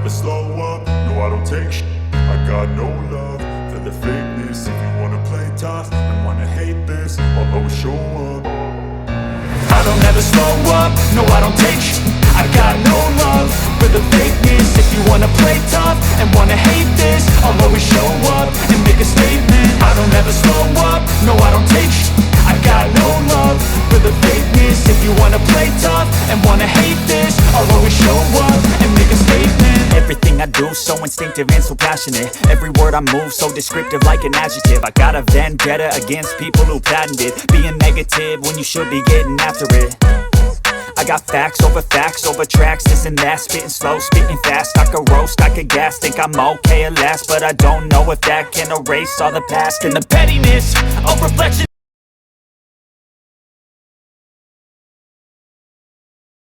never slow up, no I don't take shit. I got no love for the fakeness. If you wanna play tough and wanna hate this, I'll always show up. I don't ever slow up, no I don't take shit. I got no love for the fakeness. If you wanna play tough and wanna hate this, I'll always show up and make a statement. I don't ever slow up, no I don't take shit. I got no love for the fakeness. If you wanna play tough and wanna hate this, I'll always show up and make a statement. Everything I do so instinctive and so passionate. Every word I move so descriptive like an adjective. I got a vendetta against people who patented being negative when you should be getting after it. I got facts over tracks, this and that. Spitting slow, spitting fast. I could roast, I could gas. Think I'm okay at last, but I don't know if that can erase all the past and the pettiness of reflection.